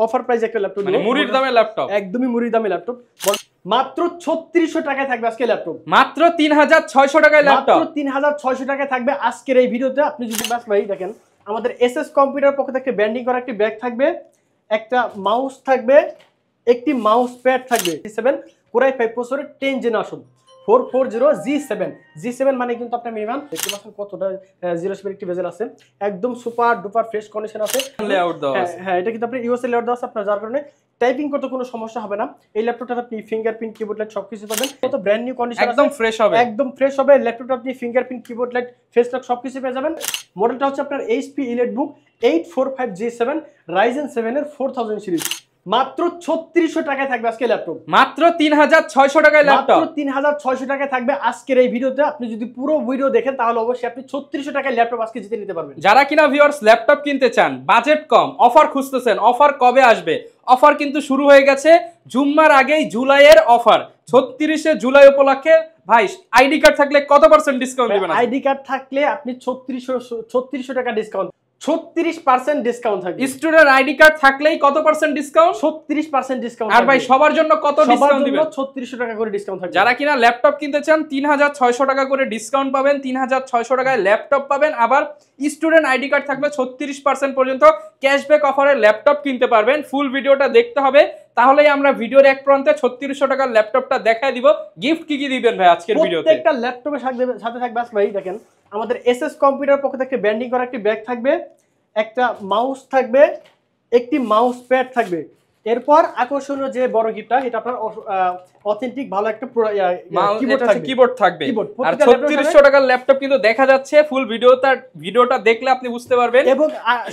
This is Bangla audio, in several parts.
অফার প্রাইস একটা ল্যাপটপ মানে মুড়ির দামে ল্যাপটপ, একদমই মুড়ির দামে ল্যাপটপ, মাত্র 3600 টাকায় থাকবে আজকে ল্যাপটপ, মাত্র 3600 টাকায় ল্যাপটপ, মাত্র 3600 টাকায় থাকবে আজকের এই ভিডিওতে। আপনি যদি বাস ভাই দেখেন, আমাদের এসএস কম্পিউটার পক্ষ থেকে ব্র্যান্ডিং করা একটি ব্যাগ থাকবে, একটা মাউস থাকবে, একটি মাউস প্যাড থাকবে, G7 Core i5 প্রসেসরের 10 জেনারেশন 440G7 মানে কিন্তু আপনার মিনিমাম দেখতে পাচ্ছেন কতটা জিরো স্পের একটি বেজেল আছে, একদম সুপার ডুপার ফ্রেশ কন্ডিশন আছে, লেআউট দাও আছে। হ্যাঁ এটা কিন্তু আপনি ইউএসএ লেআউট দাও আছে আপনার, যার কারণে টাইপিং করতে কোনো সমস্যা হবে না। এই ল্যাপটপটা আপনি ফিঙ্গারপ্রিন্ট কিবোর্ড লাইট সবকিছু পাবেন, কত ব্র্যান্ড নিউ কন্ডিশন একদম ফ্রেশ হবে, একদম ফ্রেশ হবে ল্যাপটপটা। আপনি fingerprint keyboard light face lock সবকিছু পেয়ে যাবেন। মডেলটা হচ্ছে আপনার HP EliteBook 845G7 Ryzen 7 এর 4000 সিরিজ, মাত্র 3600 টাকায় থাকবে আজকে ল্যাপটপ, মাত্র 3600 টাকায় ল্যাপটপ, মাত্র 3600 টাকায় থাকবে আজকের এই ভিডিওতে। আপনি যদি পুরো ভিডিও দেখেন তাহলে অবশ্যই আপনি 3600 টাকায় ল্যাপটপ আজকে জিতে নিতে পারবেন। যারা কিনা ভিউয়ার্স ল্যাপটপ কিনতে চান, বাজেট কম, অফার খুঁজতেছেন, অফার কবে আসবে, অফার কিন্তু শুরু হয়ে গেছে জুম্মার আগেই, জুলাইয়ের অফার 36শে জুলাই উপলক্ষে। ভাই আইডি কার্ড থাকলে কত পার্সেন্ট ডিসকাউন্ট দিবেন? আইডি কার্ড থাকলে আপনি 3600 টাকা ডিসকাউন্ট, 36% ডিসকাউন্ট থাকবে। স্টুডেন্ট আইডি কার্ড থাকলেই কত পার্সেন্ট ডিসকাউন্ট? 36% ডিসকাউন্ট। আর ভাই সবার জন্য কত ডিসকাউন্ট দিবেন? 3600 টাকা করে ডিসকাউন্ট থাকবে। যারা কিনা ল্যাপটপ কিনতে চান 3600 টাকা করে ডিসকাউন্ট পাবেন, 3600 টাকায় ল্যাপটপ পাবেন। আবার স্টুডেন্ট আইডি কার্ড থাকলে 36% পর্যন্ত ক্যাশব্যাক অফারে ল্যাপটপ কিনতে পারবেন। ফুল ভিডিওটা দেখতে হবে, তাহলেই আমরা ভিডিওর এক প্রান্তে 3600 টাকার ল্যাপটপটা দেখায় দিব। গিফট কি কি দিবেন ভাই আজকের ভিডিওতে? প্রত্যেকটা ল্যাপটপের সাথে থাকবে ভাই দেখেন, আমাদের এসএস কম্পিউটার পক্ষ থেকে ব্র্যান্ডিং করা একটি ব্যাগ থাকবে, একটা মাউস থাকবে, একটি মাউস প্যাড থাকবে। এরপর আকর্ষণীয় যে বড় গিফটটা, এটা আপনার অথেন্টিক ভালো একটা কিবোর্ড থাকবে। আর 3600 টাকার ল্যাপটপ কিন্তু দেখা যাচ্ছে, ফুল ভিডিওটা দেখলে আপনি বুঝতে পারবেন। এবং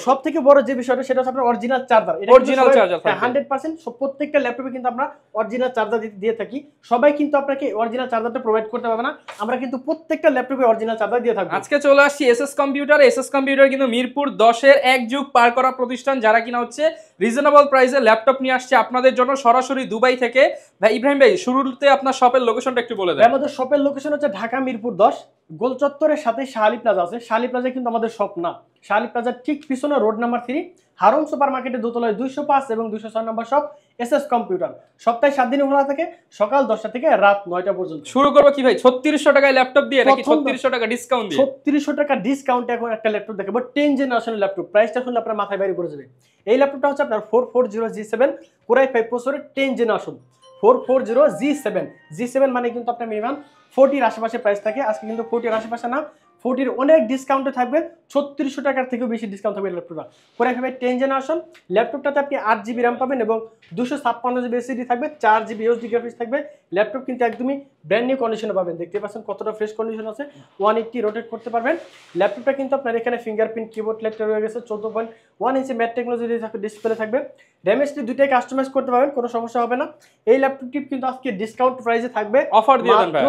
সবথেকে বড় যে বিষয়টা সেটা হচ্ছে আপনার অরিজিনাল চার্জার, অরিজিনাল চার্জার 100% প্রত্যেকটা ল্যাপটপে কিন্তু আমরা অরিজিনাল চার্জার দিয়ে থাকি। সবাই কিন্তু আপনাকে অরিজিনাল চার্জারটা প্রোভাইড করতে পারবে না, আমরা কিন্তু প্রত্যেকটা ল্যাপটপে অরিজিনাল চার্জার দিয়ে থাকবো। আজকে চলে আসছি এসএস কম্পিউটার। এসএস কম্পিউটার কিন্তু মিরপুর 10-এর এক যুগ পার করা প্রতিষ্ঠান, যারা কিনা হচ্ছে রিজনেবল প্রাইসে ল্যাপটপ নিয়ে আসছে আপনাদের জন্য সরাসরি দুবাই থেকে। ভাই ইব্রাহিম ভাই, শুরুতে আপনার শপের লোকেশনটা একটু বলে দেন। আমাদের শপের লোকেশন হচ্ছে ঢাকা মিরপুর 10, গোল চত্বরের সাথে শাহালি প্লাজা আছে। শাহালি প্লাজা কিন্তু আমাদের শপ না, শাহালি প্লাজার ঠিক পিছনে রোড নাম্বার 3 হারুন সুপার মার্কেটের দোতলায় 205 এবং 206 নম্বর শপ এসএস কম্পিউটার। সপ্তাহে 7 দিন খোলা থাকে, সকাল 10টা থেকে রাত 9টা পর্যন্ত। শুরু করব কি ভাই 3600 টাকায় ল্যাপটপ দিয়ে নাকি 3600 টাকা ডিসকাউন্ট দিয়ে? 3600 টাকা ডিসকাউন্টে এখন একটা ল্যাপটপ দেখাবো, 10 জেনারেশনের ল্যাপটপ। প্রাইসটা শুনলে আপনার মাথায় বাইরে পড়ে যাবে। এই ল্যাপটপটা হচ্ছে আপনার 440G7 Core i5 প্রসেসরের 10 জেনারেশন 440G7 মানে কিন্তু আপনার মিনিমাম 40 আশেপাশে প্রাইস থাকে। আজকে কিন্তু 40 আশেপাশে না, 40 অনেক ডিসকাউন্টে থাকবে, 3600 টাকার থেকেও বেশি ডিসকাউন্ট থাকবে ল্যাপটপটা। Core i5 10 জেনারেশন ল্যাপটপটাতে আপনি 8GB RAM পাবেন এবং 256GB SSD থাকবে, 4GB USD গ্রাফিক্স থাকবে। ল্যাপটপ কিন্তু একদমই ব্র্যান্ড নিউ কন্ডিশনে পাবেন, দেখতে পাচ্ছেন কতটা ফ্রেশ কন্ডিশন আছে। 180 রোটেট করতে পারবেন। ল্যাপটপটা কিন্তু আপনার এখানে ফিঙ্গারপ্রিন্ট কিবোর্ড লাইটটা রয়ে গেছে, 14.1 ইঞ্চি ম্যাট টেকনোলজি ডিসপ্লে থাকবে। ড্যামেজটি দুইটাই কাস্টমাইজ করতে পারবেন, কোনো সমস্যা হবে না। এই ল্যাপটপটি কিন্তু আজকে ডিসকাউন্ট প্রাইসে থাকবে। অফার দিয়ে দেন ভাই,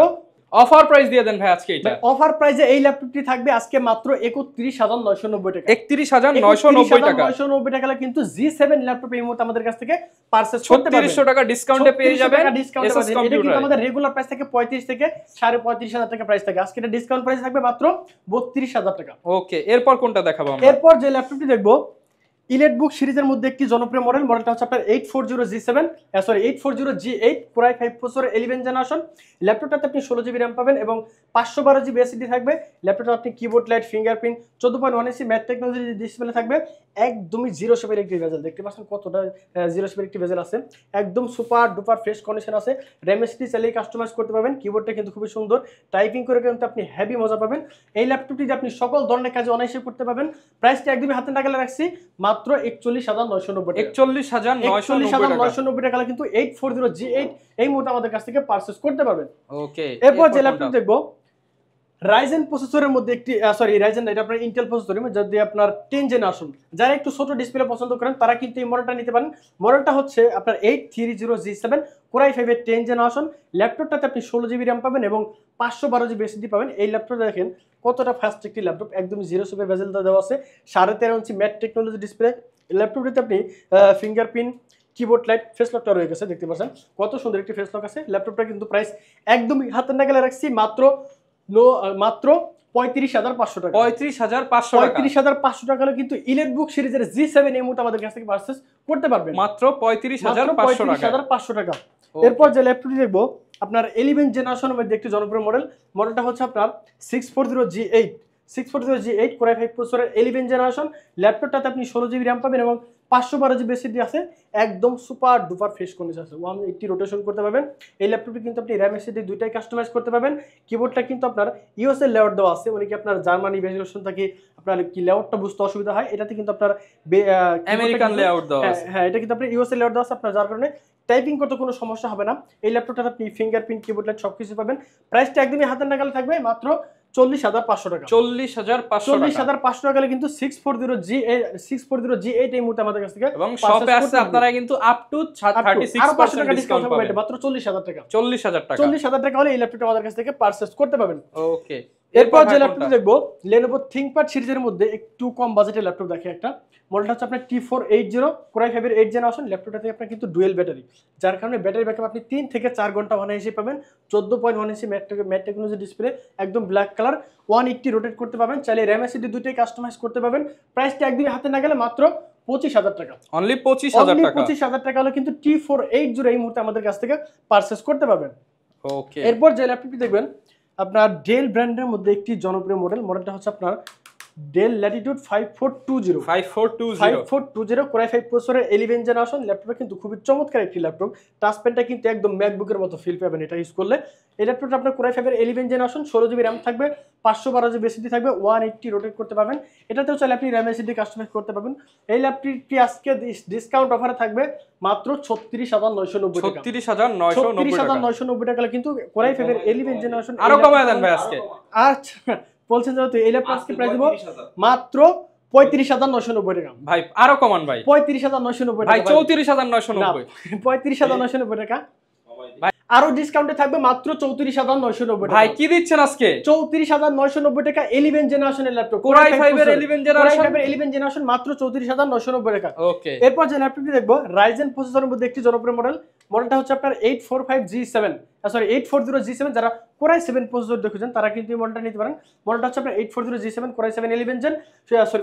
অফার প্রাইস দিয়ে দেন ভাই আজকে। এটা অফার প্রাইসে এই ল্যাপটপটি থাকবে আজকে মাত্র 31990 টাকা। 31990 টাকা কিন্তু G7 ল্যাপটপ এই মুহূর্তে আমাদের কাছ থেকে পারচেজ করতে পারবেন। 3600 টাকা ডিসকাউন্টে পেয়ে যাবেন। এটা কিন্তু আমাদের রেগুলার প্রাইস থেকে 35 থেকে 35,500 টাকা প্রাইস থাকে, আজকে এটা ডিসকাউন্ট প্রাইস থাকবে মাত্র 32,000 টাকা। ওকে, এরপর কোনটা দেখাবো আমরা? এরপর যে ল্যাপটপটি দেখবো EliteBook সিরিজের মধ্যে একটি জনপ্রিয় মডেলটা হচ্ছে আপনার 840G8 Core i5 processor 11 generation. ল্যাপটপটাতে আপনি 16GB RAM পাবেন এবং 512GB SSD থাকবে। ল্যাপটপটা আপনি কিবোর্ড লাইট ফিঙ্গারপ্রিন্ট 14.1 ইঞ্চি ম্যাট টেকনোলজি ডিসপ্লে থাকবে। একদমই জিরো শেপের একটি বেজেল, দেখতে পাচ্ছেন কতটা জিরো শেপের একটি বেজেল আছে, একদম সুপার ডুপার ফ্রেশ কন্ডিশন আছে। র্যামএসটি চাইলেই কাস্টমাইজ করতে পারবেন। কিবোর্ডটা কিন্তু খুবই সুন্দর, টাইপিং করে কিন্তু আপনি হেভি মজা পাবেন। এই ল্যাপটপটি আপনি সকল ধরনের কাজে অনায়াসে করতে পারবেন। প্রাইসটা একদমই হাতে নাগালে রাখছি, মাত্র 41,990 টাকা। 41,990 টাকা কিন্তু 840G8 এই মুহূর্তে আমাদের কাছ থেকে পারচেজ করতে পারবেন। ওকে, এরপর যে ল্যাপটপ দেখবো রাইজেন প্রসেসরের মধ্যে একটি রাইজেন, এটা আপনার ইন্টেল প্রসেসর, যদি আপনার 10 জেনারেশন, যারা একটু ছোট ডিসপ্লে পছন্দ করেন তারা কিন্তু এই মডেলটা নিতে পারেন। মডেলটা হচ্ছে আপনার 830G7 Core i5 এর 10 জেনারেশন। ল্যাপটপটাতে আপনি 16GB RAM পাবেন এবং 512GB SSD পাবেন। এই ল্যাপটপটা দেখেন কতটা ফাস্ট একটি ল্যাপটপ, একদম জিরো শেপের বেজেল দেওয়া আছে, 13.5 ইঞ্চি ম্যাট টেকনোলজি ডিসপ্লে। ল্যাপটপটিতে আপনি ফিঙ্গারপ্রিন্ট কিবোর্ড লাইট ফেস লকটা রয়ে গেছে, দেখতে পাচ্ছেন কত সুন্দর একটি ফেস লক আছে। ল্যাপটপটা কিন্তু প্রাইস একদমই হাতের নাগালে রাখছি, মাত্র 35,500 টাকা। 35,500 টাকা। 35,500 টাকা হলে কিন্তু ইলেটবুক সিরিজের G7 এই মুহূর্তে আমাদের কাছ থেকে পারচেজ করতে পারবেন মাত্র 35,500 টাকা। 35,500 টাকা। এরপর যে ল্যাপটপটি দেখবো আপনার 11 জেনারেশনের মধ্যে একটি জনপ্রিয় মডেলটা হচ্ছে আপনার 640G8 640G8 Core i5 প্রসেসরের 11 জেনারেশন। ল্যাপটপটাতে আপনি 16GB RAM পাবেন এবং 512GB SSD আছে, একদম সুপার ডুপার ফ্রেশ কন্ডিশন আছে, 180 রোটেশন করতে পারবেন। এই ল্যাপটপে কিন্তু আপনি RAM SSD দুইটাই কাস্টমাইজ করতে পারবেন। কিবোর্ডটা কিন্তু আপনার ইউএস এর লেআউট দেওয়া আছে, মানে কি আপনার জার্মানি ভেরিয়েশন থাকে, আপনার কি লেআউটটা বুঝতে অসুবিধা হয়, এটাতে কিন্তু আপনার আমেরিকান লেআউট দেওয়া আছে। হ্যাঁ, এটা কিন্তু আপনার ইউএস এর লেআউট দেওয়া আছে, আপনার যার কারণে টাইপিং করতে কোনো সমস্যা হবে না। এই ল্যাপটপটাতে আপনি ফিঙ্গারপ্রিন্ট, কিবোর্ড লাইট সবকিছু পাবেন। প্রাইসটা একদমই হাতের নাগালে থাকবে, মাত্র 40,500 টাকা। 40,500 টাকা কিন্তু 640G8 এই মুহূর্তে আমাদের কাছ থেকে এবং শপে আসছে আপনারা কিন্তু আপ টু 36% ডিসকাউন্ট পাবেন, মাত্র 40,000 টাকা। 40,000 টাকা। 40,000 টাকা হলে এই ল্যাপটপটা আমাদের কাছ থেকে পারচেজ করতে পারবেন। ওকে, এরপর যে ল্যাপটপ দেখবো Lenovo ThinkPad সিরিজের মধ্যে একটু কম বাজেটের ল্যাপটপ দেখে একটা মডেলটা হচ্ছে আপনার T480 Core i5 এর 8 জেনারেশন। ল্যাপটপটাতে আপনার কিন্তু ডুয়েল ব্যাটারি, যার কারণে ব্যাটারি ব্যাকআপ আপনি 3 থেকে 4 ঘন্টা অনায়াসে পাবেন। 14.1 ইঞ্চি ম্যাট টেকনোলজি ডিসপ্লে, একদম ব্ল্যাক কালার, 180 রোটেট করতে পারবেন। চাইলে RAM SSD দুটোই কাস্টমাইজ করতে পারবেন। প্রাইসটা একদমই হাতে না গেলে মাত্র 25,000 টাকা। অনলি 25,000 টাকা। 25,000 টাকা হলে কিন্তু T480 এই মুহূর্তে আমাদের কাছ থেকে পারচেজ করতে পারবেন। ওকে, এরপর যে ল্যাপটপটি দেখবেন আপনার ডেল ব্র্যান্ডের মধ্যে একটি জনপ্রিয় মডেলটা হচ্ছে আপনার ডেল ল্যাটিটিউড 5420 Core i5 প্রসেসরের 11 জেনারেশন। ল্যাপটপটা কিন্তু খুবই চমৎকার একটি ল্যাপটপ। টাচ পেনটা কিন্তু একদম ম্যাকবুকের মতো ফিল পাবেন এটা ইউজ করলে। এই ল্যাপটপটা আপনার Core i5 এর 11 জেনারেশন, 16GB RAM থাকবে, 512GB SSD থাকবে, 180 রোটেট করতে পারবেন। এটাতেও চাইলে আপনি RAM SSD কাস্টমাইজ করতে পারবেন। এই ল্যাপটপটি আজকে ডিসকাউন্ট অফারে থাকবে মাত্র 36,990 টাকা। 36,990 টাকা কিন্তু Core i5 এর 11 জেনারেশন। আরো কমায় দেন ভাই আজকে। আচ্ছা বলছেন যেহেতু এই ল্যাপটপ আজকে প্রাইস দেব মাত্র 35,990 টাকা। ভাই আরো কমান ভাই। 35,990 টাকা ভাই। 34,990। 35,990 টাকা। আরো ডিসকাউন্টে থাকবে মাত্র 34,990 টাকা। ভাই কি দিচ্ছেন আজকে? 34,990 টাকা 11 জেনারেশনের ল্যাপটপ, Core i5 এর 11 জেনারেশন মাত্র 34,990 টাকা। ওকে, এরপর যে ল্যাপটপটি দেখবো Ryzen প্রসেসরের মধ্যে একটি জনপ্রিয় মডেলটা হচ্ছে আপনার 840G7 যারা Core i7 প্রসেসর দেখছেন তারা কিন্তু এই মডেলটা নিতে পারেন। মডেলটা হচ্ছে আপনার 840G7 Core i7 11 gen,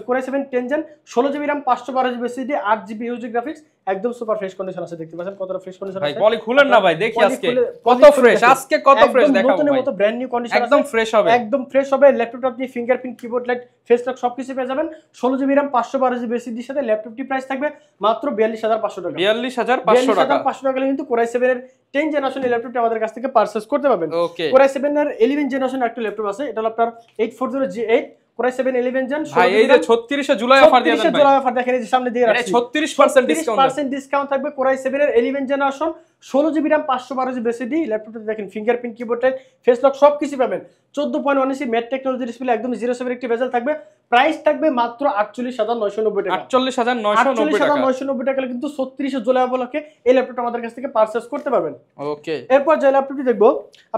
Core i7 10 gen, 16GB RAM, 512GB SSD, 8GB USD graphics, একদম সুপার ফ্রেশ কন্ডিশন আছে। দেখতে পাচ্ছেন কতটা ফ্রেশ কন্ডিশন আছে ভাই। পলি খুলেন না ভাই, দেখি আজকে কত ফ্রেশ, আজকে কত ফ্রেশ দেখাবো ভাই। নতুনের মতো ব্র্যান্ড নিউ কন্ডিশন আছে, একদম ফ্রেশ হবে, একদম ফ্রেশ হবে। ল্যাপটপটা আপনি fingerprint, keyboard light, face lock সবকিছু পেয়ে যাবেন। 16GB RAM, 512GB SSD এর সাথে ল্যাপটপটি প্রাইস থাকবে মাত্র 42,500 টাকা। 42,500 টাকা। 42,500 টাকা কিন্তু Core i7 এর 10 জেনারেশন এই ল্যাপটপটি আমাদের কাছ থেকে পারচেজ করতে পারবেন। ওকে, Core i7 এর 11 জেনারেশন একটা ল্যাপটপ আছে, এটা হলো আপনার 840G8 Core i7 11 জেন। ভাই এই যে 36 জুলাই অফার দিয়ে দেন ভাই। জুলাই অফার দেখেন এই যে সামনে দিয়ে রাখছি, 36% ডিসকাউন্ট থাকবে। Core i7 এর 11 generation, 16GB RAM, 512GB SSD ল্যাপটপটা দেখেন fingerprint, keyboard type, face lock সবকিছু পাবেন। 14.1 ইঞ্চি ম্যাট টেকনোলজি ডিসপ্লে, একদম 07 একটি বেজেল থাকবে। প্রাইস থাকবে মাত্র 48,990 টাকা। 48,990 টাকা কিন্তু 36 জুলাই উপলক্ষে এই ল্যাপটপটা আমাদের কাছ থেকে পারচেজ করতে পারবেন। ওকে, এরপর যে ল্যাপটপটি দেখবো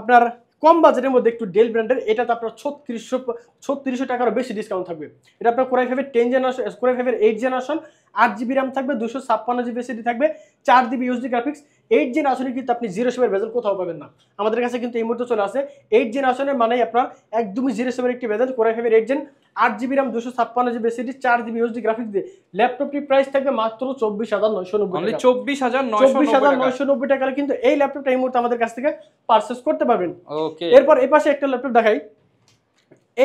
আপনার কম বাজেটের মধ্যে একটু ডেল ব্র্যান্ডের, এটাতে আপনার 3600 টাকারও বেশি ডিসকাউন্ট থাকবে। এটা আপনার Core i5 এর 10 জেনারেশন, Core i5 এর 8 জেনারেশন, 8GB RAM থাকবে, 256GB SSD থাকবে, 4GB USD গ্রাফিক্স। 8 জেনারেশনে কিন্তু আপনি 07 বেজেল কোথাও পাবেন না, আমাদের কাছে কিন্তু এই মুহূর্তে চলে আসে। 8 জেনারেশনের মানে আপনার একদমই 07 একটি বেজেল, Core i5 এর 8 gen, 8GB RAM, 256GB SSD, 4GB USD graphics দিয়ে ল্যাপটপটি প্রাইস থাকবে মাত্র 24,990 অনলি টাকা। 24,990 টাকা কিন্তু এই ল্যাপটপটা এই মুহূর্তে আমাদের কাছ থেকে পারচেজ করতে পারবেন। ওকে, এরপর এই পাশে একটা ল্যাপটপ দেখাই।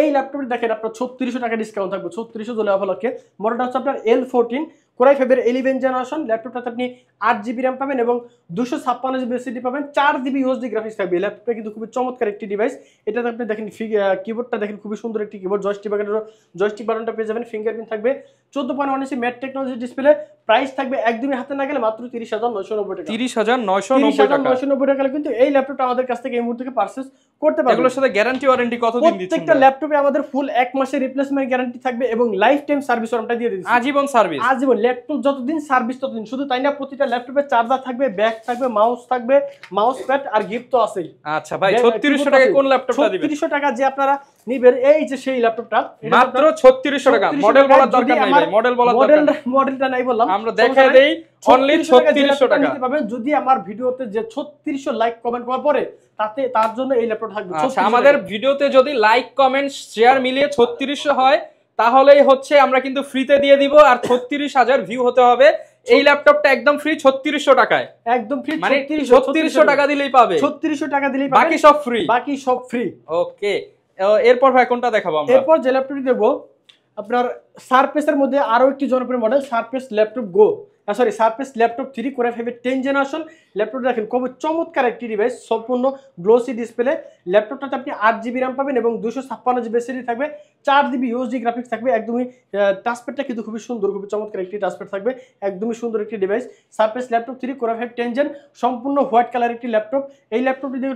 এই ল্যাপটপটি দেখেন আপনার 3600 টাকা ডিসকাউন্ট থাকবে, 3600 জুলাই উপলক্ষে। মডেলটা হচ্ছে আপনার L14 Core i5 এর 11 জেনারেশন। ল্যাপটপটাতে আপনি 8GB RAM পাবেন এবং 256GB SSD পাবেন, 4GB USD গ্রাফিক্স থাকবে। ল্যাপটপটা কিন্তু খুবই চমৎকার একটি ডিভাইস। এটাতে আপনি দেখেন কিবোর্ডটা দেখেন খুবই সুন্দর একটি কিবোর্ড, জয়স্টিক বাটনটা পেয়ে যাবেন, ফিঙ্গারপ্রিন্ট থাকবে, 14.1 ইঞ্চি ম্যাট টেকনোলজি ডিসপ্লে। প্রাইস থাকবে একদমই হাতে না গেলে মাত্র 30,990 টাকা। 30,990 টাকা কিন্তু এই ল্যাপটপটা আমাদের কাছ থেকে এই মুহূর্তে পারচেজ করতে পারবেন। এগুলোর সাথে গ্যারান্টি ওয়ারেন্টি কতদিন দিচ্ছেন? প্রত্যেকটা ল্যাপটপে আমাদের ফুল 1 মাসের রিপ্লেসমেন্ট গ্যারান্টি থাকবে এবং লাইফ টাইম সার্ভিস ওয়ারেন্টি দিয়ে দিচ্ছি, আজীবন সার্ভিস। আজীবন ল্যাপটপ যতদিন সার্ভিস ততদিন, শুধু তাই না প্রতিটা ল্যাপটপে চার্জার থাকবে, ব্যাগ থাকবে, মাউস থাকবে, মাউস প্যাড আর গিফট তো আছেই। আচ্ছা ভাই 3600 টাকায় কোন ল্যাপটপটা দিবেন? 3600 টাকা যে আপনারা নিবেন, এই যে সেই ল্যাপটপটা মাত্র 3600 টাকা। মডেল বলার দরকার নাই ভাই, মডেল বলার দরকার নাই, মডেলটা নাই বললাম, আমরা দেখাই দেই অনলি 3600 টাকা নিতে পারবেন। যদি আমার ভিডিওতে যে 3600 লাইক কমেন্ট করার পরে তার জন্য এই ল্যাপটপ থাকবে। আচ্ছা আমাদের ভিডিওতে যদি লাইক কমেন্ট শেয়ার মিলিয়ে 3600 হয় তাহলেই হচ্ছে আমরা কিন্তু ফ্রিতে দিয়ে দিব, আর 36000 ভিউ হতে হবে। এই ল্যাপটপটা একদম ফ্রি 3600 টাকায়, একদম ফ্রি, মানে 3600 টাকা দিলেই পাবে, 3600 টাকা দিলেই পাবে, বাকি সব ফ্রি, বাকি সব ফ্রি। ওকে, এরপর ভাই কোনটা দেখাবো আমরা? এরপর যে ল্যাপটপটি দেখবো আপনার সারফেসের মধ্যে আরো একটি জনপ্রিয় model, Surface Laptop Go, sorry Surface laptop 3 core i5 10 generation. ল্যাপটপটা দেখেন খুব চমৎকার একটি ডিভাইস, সম্পূর্ণ গ্লোসি ডিসপ্লে। ল্যাপটপটাতে আপনি 8GB র্যাম পাবেন এবং 256GB এসএসডি থাকবে, 4GB ইউএসডি গ্রাফিক্স থাকবে। একদমই টাচপ্যাডটা কিন্তু খুবই সুন্দর, খুবই চমৎকার একটি টাচপ্যাড থাকবে, একদমই সুন্দর একটি device. Surface laptop 3 core i5 10 gen, সম্পূর্ণ হোয়াইট কালার একটি ল্যাপটপ। এই ল্যাপটপটি দিয়ে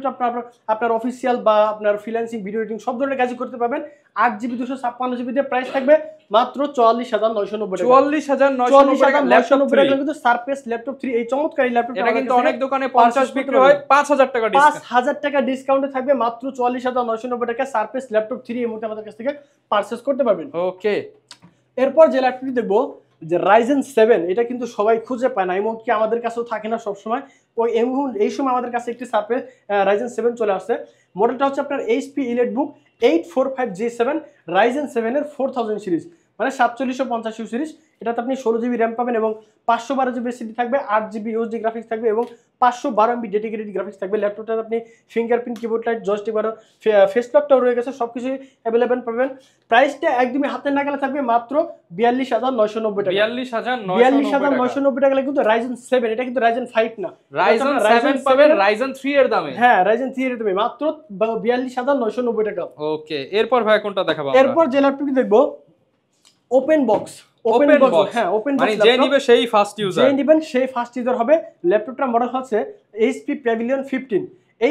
আপনার অফিসিয়াল বা আপনার ফ্রিল্যান্সিং, ভিডিও এডিটিং সব ধরনের কাজই করতে পারবেন। 8GB 256GB দিয়ে প্রাইস থাকবে মাত্র 44990 টাকা। 44990 টাকা ল্যাপটপ কিন্তু সারফেস ল্যাপটপ 3 এই চমৎকার এই ল্যাপটপটা এটা কিন্তু অনেক দোকানে 50 বিক্রি হয়, 5000 টাকা ডিসকাউন্ট, 5000 টাকা ডিসকাউন্টে থাকবে মাত্র 44990 টাকা। সারফেস ল্যাপটপ 3 এই মুহূর্তে আমাদের কাছ থেকে পারচেজ করতে পারবেন। ওকে, এরপর যে ল্যাপটপটি দেখবো যে Ryzen 7, এটা কিন্তু সবাই খুঁজে পায় না, এমনকি আমাদের কাছেও থাকে না সব সময়। ওই এই সময় আমাদের কাছে একটি সারফেস Ryzen 7 চলে আসছে। মডেলটা হচ্ছে আপনার HP EliteBook 845G7 Ryzen 7 এর 4000 সিরিজ, মানে 4750 সিরিজ। এটাতে আপনি 16GB র্যাম পাবেন এবং 512GB এসএসডি থাকবে, 8GB ইউএসডি গ্রাফিক্স থাকবে এবং 512MB ডেডিকেটেড গ্রাফিক্স থাকবে। ল্যাপটপটাতে আপনি fingerprint, keyboard light, joystick button, face লকটাও রয়ে গেছে, সবকিছুই অ্যাভেলেবেল পাবেন। প্রাইসটা একদমই হাতের নাগালে থাকবে মাত্র 42990 টাকা। 42990 টাকা কিন্তু Ryzen 7, এটা কিন্তু Ryzen 5 না, Ryzen 7 পাবেন Ryzen 3 এর দামে। হ্যাঁ, Ryzen 3 এর দামে মাত্র 42990 টাকা। ওকে, এরপর ভাই কোনটা দেখাবো? এরপর যে ল্যাপটপটি দেখবো ওপেন বক্স। হ্যাঁ, ওপেন বক্স, মানে যে নিবে সেই ফার্স্ট ইউজার, যে নিবেন সেই ফার্স্ট ইউজার হবে। ল্যাপটপটার মডেল হচ্ছে HP Pavilion 15,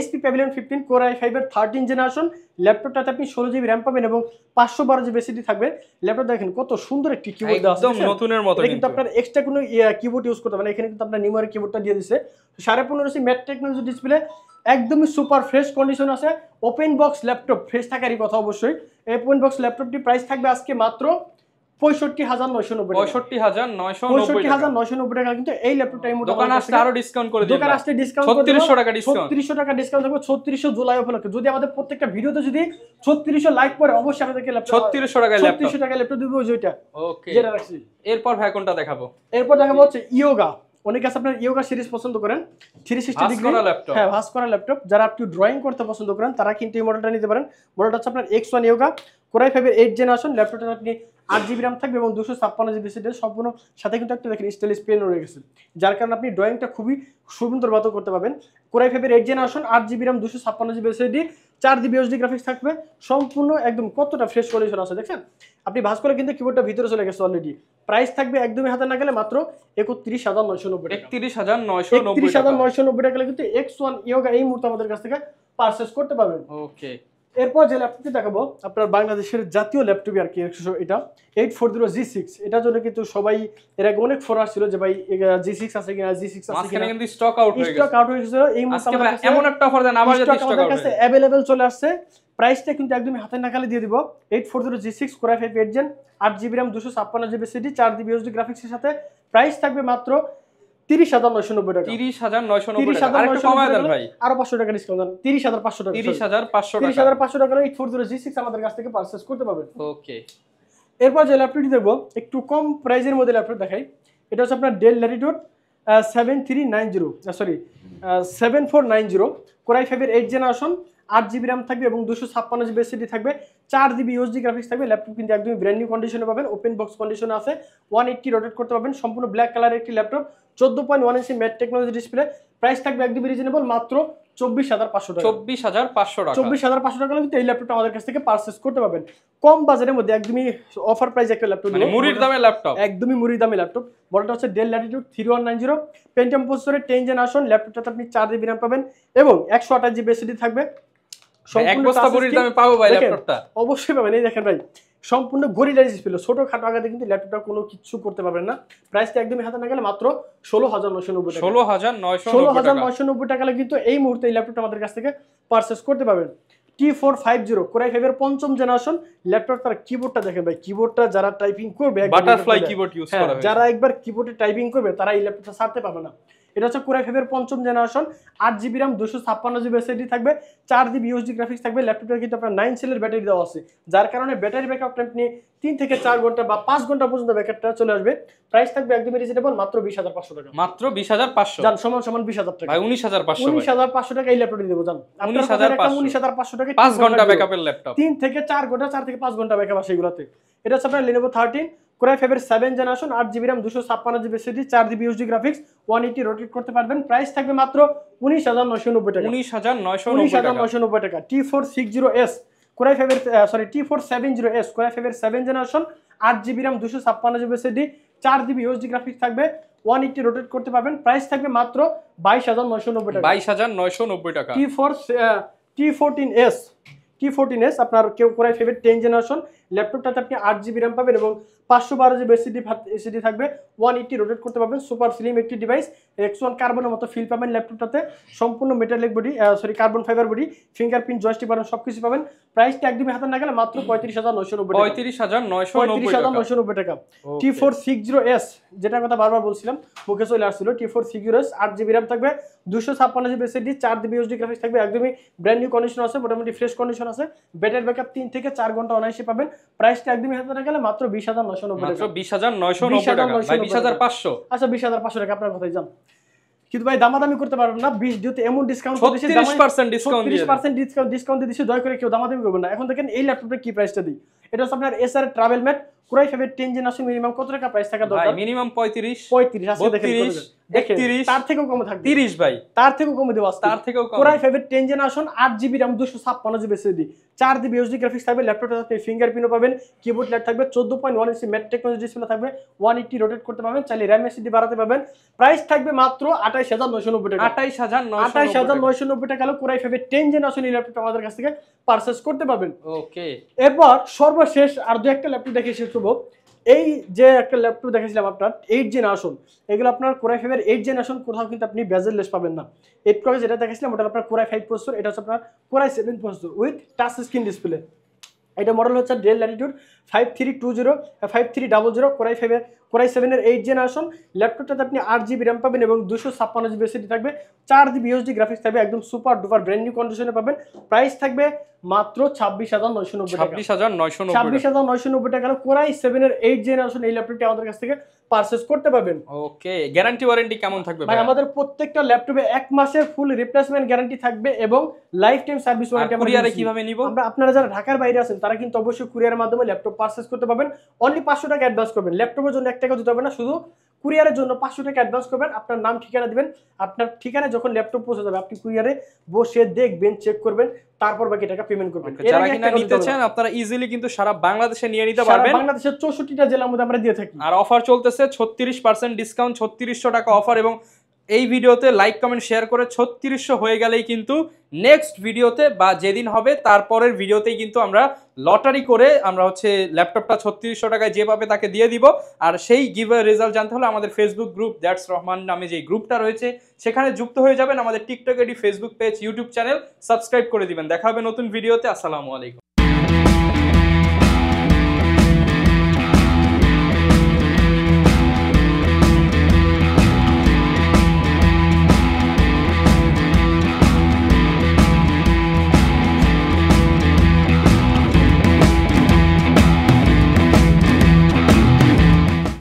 HP Pavilion 15 core i5 এর 13 জেনারেশন। ল্যাপটপটাতে আপনি 16GB র্যাম পাবেন এবং 512GB এসএসডি থাকবে। ল্যাপটপ দেখেন কত সুন্দর একটি কিবোর্ড দেওয়া আছে, একদম নতুনের মতো। কিন্তু আপনার এক্সট্রা কোনো কিবোর্ড ইউজ করতে হবে না, এখানে কিন্তু আপনার নিউমারিক কিবোর্ডটা দিয়ে দিয়েছে। 15.5 ম্যাট টেকনোলজি ডিসপ্লে, একদমই সুপার ফ্রেশ কন্ডিশন আছে। ওপেন বক্স ল্যাপটপ, ফ্রেশ থাকারই কথা অবশ্যই। এই ওপেন বক্স ল্যাপটপটি প্রাইস থাকবে আজকে মাত্র 65990 টাকা। 65990 টাকা কিন্তু এই ল্যাপটপটা এই দোকান আসলে আরো ডিসকাউন্ট করে দিবেন। দোকান আসলে ডিসকাউন্ট 3600 টাকা ডিসকাউন্ট, 3600 টাকা ডিসকাউন্ট থাকবে 3600 জুলাই উপলক্ষে। যদি আমাদের প্রত্যেকটা ভিডিওতে যদি 3600 লাইক পড়ে অবশ্যই আপনাদেরকে ল্যাপটপ 3600 টাকা ল্যাপটপ, 3600 টাকা ল্যাপটপ দিব যেটা। ওকে, যেটা রাখছি। এরপর ভাই কোনটা দেখাবো? এরপর দেখাবো হচ্ছে ইয়োগা। অনেকে আছে আপনার ইয়োগা সিরিজ পছন্দ করেন, 360 ডিগ্রি, হ্যাঁ ভাঁজ করা ল্যাপটপ। যারা আপনি ড্রয়িং করতে পছন্দ করেন তারা কিন্তু এই মডেলটা নিতে পারেন। মডেলটা হচ্ছে আপনার X1 ইয়োগা কোর i5 এর 8 জেনারেশন। ল্যাপটপটা আপনি 8GB র্যাম থাকবে এবং 256GB এসএসডি, সম্পূর্ণ সাথে কিন্তু একটা দেখেন স্টাইলিশ পেন রয়ে গেছে, যার কারণে আপনি ড্রয়িংটা খুবই সুন্দর মতো করতে পারবেন। কোর i5 এর 8 generation, 8GB RAM, 256GB SSD, 4GB USD graphics থাকবে, সম্পূর্ণ একদম কতটা ফ্রেশ কন্ডিশন আছে দেখছেন। আপনি ভাঁজ করে কিন্তু কিবোর্ডটা ভিতরে চলে গেছে অলরেডি। প্রাইস থাকবে একদমই হাতে না গেলে মাত্র 31990 টাকা। 31990 টাকা কিন্তু X1 ইয়োগা এই মুহূর্তে আমাদের কাছ থেকে পারচেজ করতে পারবেন। ওকে, এরপর যে ল্যাপটপটি দেখাবো আপনার বাংলাদেশের জাতীয় ল্যাপটপ আর কি, এটা 840G6। এটার জন্য কিন্তু সবাই এর আগে অনেক ফোন আসছিল যে ভাই G6 আছে কিনা, G6 আছে কিনা, কিন্তু স্টক আউট হয়ে গেছে। স্টক আউট হয়ে গেছে। এই মুহূর্তে আমাদের কাছে এমন একটা অফার দেন আবার যদি স্টক আউট কাছে अवेलेबल চলে আসছে। প্রাইসটা কিন্তু একদমই হাতের নাগালে দিয়ে দিব। 840G6 core i5 8 gen, 8GB RAM, 256GB SSD, 4GB USD গ্রাফিক্সের সাথে। প্রাইস থাকবে মাত্র 30990 টাকা। 30990 টাকা, আরেকটু কমায় দেন ভাই, আরো 500 টাকা ডিসকাউন্ট দেন, 30500 টাকা। 30500 টাকা 840G6 আমাদের কাছ থেকে পারচেজ করতে পারবেন। ওকে, এরপর যে ল্যাপটপটি দেখবো একটু কম প্রাইজের মধ্যে ল্যাপটপ দেখাই। এটা হচ্ছে আপনার ডেল ল্যাটিটিউড 7490 কোর i5 এর 8 জেনারেশন, 8GB র্যাম থাকবে এবং 256GB এসএসডি থাকবে, 4GB ইউএসডি গ্রাফিক্স থাকবে। ল্যাপটপ কিন্তু একদমই ব্র্যান্ড নিউ কন্ডিশনে পাবেন, ওপেন বক্স কন্ডিশনে আছে, 180 রোটেট করতে পারবেন, সম্পূর্ণ ব্ল্যাক কালারের একটি ল্যাপটপ, 14.1 ইঞ্চি ম্যাট টেকনোলজি ডিসপ্লে। প্রাইস থাকবে একদমই রিজনেবল মাত্র 24500 টাকা। 24500 টাকা, 24500 টাকা কিন্তু এই ল্যাপটপটা আমাদের কাছ থেকে পারচেজ করতে পারবেন কম বাজারের মধ্যে, একদমই অফার প্রাইস একটা ল্যাপটপ, মানে মুড়ির দামে ল্যাপটপ, একদমই মুড়ির দামে ল্যাপটপ। মডেলটা হচ্ছে ডেল ল্যাটিটিউড 3190 পেন্টিয়াম প্রসেসরের 10 জেনারেশন। ল্যাপটপটাতে আপনি 4GB র্যাম পাবেন এবং 128GB এসএসডি থাকবে। এক বস্তা মুড়ির দামে পাবো ভাই ল্যাপটপটা, অবশ্যই পাবেন। এই দেখেন ভাই সম্পূর্ণ গরিলা ডিসপ্লে, ছোটখাটো আগাতে কিন্তু ল্যাপটপটা কোনো কিছু করতে পারবেন না। প্রাইসটা একদমই হাতে না গেলে মাত্র 16,990 টাকা। 16,990 টাকা কিন্তু এই মুহূর্তে এই ল্যাপটপটা আমাদের কাছ থেকে পারচেস করতে পারবেন। T450 Core i5 এর 5ম জেনারেশন ল্যাপটপ। তার কিবোর্ডটা দেখেন ভাই, কিবোর্ডটা যারা টাইপিং করবে বাটারফ্লাই কিবোর্ড ইউজ করা হয়েছে, যারা একবার কিবোর্ডে টাইপিং করবে তারা এই ল্যাপটপটা ছাড়তে পাবে না। এটা হচ্ছে Core i5 এর 5ম generation, 8GB RAM, 256GB SSD থাকবে, 4GB USD গ্রাফিক্স থাকবে। ল্যাপটপটা কিন্তু আপনার 9 সেলের ব্যাটারি দেওয়া আছে, যার কারণে ব্যাটারি ব্যাকআপ আপনি 3 থেকে 4 ঘন্টা বা 5 ঘন্টা পর্যন্ত ব্যাকআপটা চলে আসবে। প্রাইস থাকবে একদমই রিজনেবল, মাত্র 20,500 টাকা। মাত্র 20,500 জান, সমান 20,000 টাকা ভাই। 19,500 19,500 টাকা এই ল্যাপটপটা দেবো জান। 19,500 টাকা 5 ঘন্টা ব্যাকআপের ল্যাপটপ, 3 থেকে 4 ঘন্টা, 4 থেকে 5 ঘন্টা ব্যাকআপ আসে এগুলাতে। এটা হচ্ছে আপনার Lenovo 13 Core i5 এর 7 generation, 8GB RAM, 256GB SSD, 4GB USD graphics, 180 rotate করতে পারবেন। প্রাইস থাকবে মাত্র 19,990 টাকা। 19,990 টাকা। T460S Core i5 এর T470S Core i5 এর 7 generation, 8GB RAM, 256GB SSD, 4GB USD graphics থাকবে, 180 রোটেট করতে পারবেন। প্রাইস থাকবে মাত্র 22,990 টাকা। 22,990 টাকা। T14S আপনার Core i5 এর 10 জেনারেশন ল্যাপটপটাতে আপনি 8GB RAM পাবেন এবং 512GB SSD থাকবে, 180 রোটেট করতে পারবেন। সুপার স্লিম একটি ডিভাইস, X1 কার্বনের মতো ফিল পাবেন ল্যাপটপটাতে, সম্পূর্ণ metallic body, carbon fibre body, fingerprint, joystick button সবকিছু পাবেন। প্রাইসটা একদমই হাতে না গেলে মাত্র 35,990 টাকা। 35,990 টাকা। T460S যেটা কথা বারবার বলছিলাম মুখে চলে আসছিল, T460S 8GB RAM থাকবে, 256GB SSD, 4GB USD graphics থাকবে, একদমই ব্র্যান্ড নিউ কন্ডিশন আছে, মোটামুটি ফ্রেশ কন্ডিশন আছে। ব্যাটারি ব্যাকআপ 3 থেকে 4 ঘন্টা অনায়াসে পাবেন। প্রাইসটা একদমই হাতে না গেলে মাত্র 20,990 টাকা। 20,990 টাকা ভাই। 20,500 আচ্ছা 20,500 টাকা আপনার কথাই যান, কিন্তু ভাই দামাদামি করতে পারবেন না। 20 দিতে এমন ডিসকাউন্ট দিয়েছে, 36% ডিসকাউন্ট দিয়ে 30% ডিসকাউন্ট দিয়ে দিয়েছে। দয়া করে কেউ দামাদামি করবেন না। এখন দেখেন এই ল্যাপটপটা কি প্রাইসটা দিই। এটা হচ্ছে আপনার SR travel mat Core i5 এর 10 জেনারেশন, মিনিমাম কত টাকা প্রাইস থাকা দরকার? মিনিমাম 35 আজকে দেখেন 31 তার থেকেও কম থাকবে, 30 ভাই, তার থেকেও কমে দেব আজকে। তার থেকেও কম। Core i5 এর 10 generation, 8GB RAM, 256GB SSD, 4GB USD graphics থাকবে। ল্যাপটপটাতে আপনি ফিঙ্গারপ্রিন্টও পাবেন, কিবোর্ড ল্যাট থাকবে, 14.1 ইঞ্চি ম্যাট টেকনোলজি ডিসপ্লে থাকবে, 180 রোটেট করতে পারবেন, চাইলে RAM SSD বাড়াতে পারবেন। প্রাইস থাকবে মাত্র 28,990 টাকা। 28,990 টাকা হলো Core i5 এর 10 জেনারেশন এই ল্যাপটপটা আমাদের কাছ থেকে পারচেজ করতে পারবেন। ওকে, এরপর সর্বশেষ আর দু একটা ল্যাপটপ দেখে শেষ করবো। এই যে একটা ল্যাপটপ দেখেছিলাম আপনার 8 জেনারেশন, এগুলো আপনার Core i5 এর 8 জেনারেশন কোথাও কিন্তু আপনি বেজেললেস পাবেন না। 8 Pro যেটা দেখেছিলাম ওটা আপনার Core i5 প্রসেসর, এটা হচ্ছে আপনার Core i7 processor with touch screen display. এটা মডেল হচ্ছে ডেল ল্যাটিটিউড 5300 Core i7 এর 8 জেনারেশন। ল্যাপটপটাতে আপনি 8GB RAM পাবেন এবং 256GB SSD থাকবে, 4GB USD গ্রাফিক্স থাকবে, একদম সুপার ডুপার ব্র্যান্ড নিউ কন্ডিশনে পাবেন। প্রাইস থাকবে মাত্র 26,990 টাকা। 26,990 টাকা Core i7 এর 8 জেনারেশন এই ল্যাপটপটি আমাদের কাছ থেকে পারচেজ করতে পারবেন। ওকে, গ্যারান্টি ওয়ারেন্টি কেমন থাকবে ভাই? আমাদের প্রত্যেকটা ল্যাপটপে 1 মাসের ফুল রিপ্লেসমেন্ট গ্যারান্টি থাকবে এবং লাইফ টাইম সার্ভিস ওয়ারেন্টি। কুরিয়ারে কিভাবে নিব? আপনারা যারা ঢাকার বাইরে আছেন তারা কিন্তু অবশ্যই কুরিয়ারের মাধ্যমে ল্যাপটপ পারচেজ করতে পারবেন। অনলি 500 টাকা অ্যাডভান্স করবেন, ল্যাপটপের জন্য 1 টাকা দিতে হবে না, শুধু কুরিয়ারের জন্য 500 টাকা অ্যাডভান্স করবেন। আপনার নাম ঠিকানা দিবেন, আপনার ঠিকানায় যখন ল্যাপটপ পৌঁছে যাবে আপনি কুরিয়ারে বসে দেখবেন, চেক করবেন, তারপর বাকি টাকা পেমেন্ট করবেন। যারা কিনা নিতে চান আপনারা ইজিলি কিন্তু সারা বাংলাদেশে নিয়ে নিতে পারবেন। বাংলাদেশের 64টা জেলার মধ্যে আমরা দিয়ে থাকি। আর অফার চলতেছে 36% ডিসকাউন্ট, 3600 টাকা অফার। এবং এই ভিডিওতে লাইক কমেন্ট শেয়ার করে 3600 হয়ে গেলেই কিন্তু নেক্সট ভিডিওতে বা যেদিন হবে তারপরের ভিডিওতেই কিন্তু আমরা লটারি করে আমরা হচ্ছে ল্যাপটপটা 3600 টাকায় যে পাবে তাকে দিয়ে দিব। আর সেই গিভওয়ে রেজাল্ট জানতে হলে আমাদের ফেসবুক গ্রুপ দ্যাটস রহমান নামে যে গ্রুপটা রয়েছে সেখানে যুক্ত হয়ে যাবেন। আমাদের TikTok ID, Facebook page, YouTube channel subscribe করে দিবেন। দেখা হবে নতুন ভিডিওতে। আসসালামু আলাইকুম।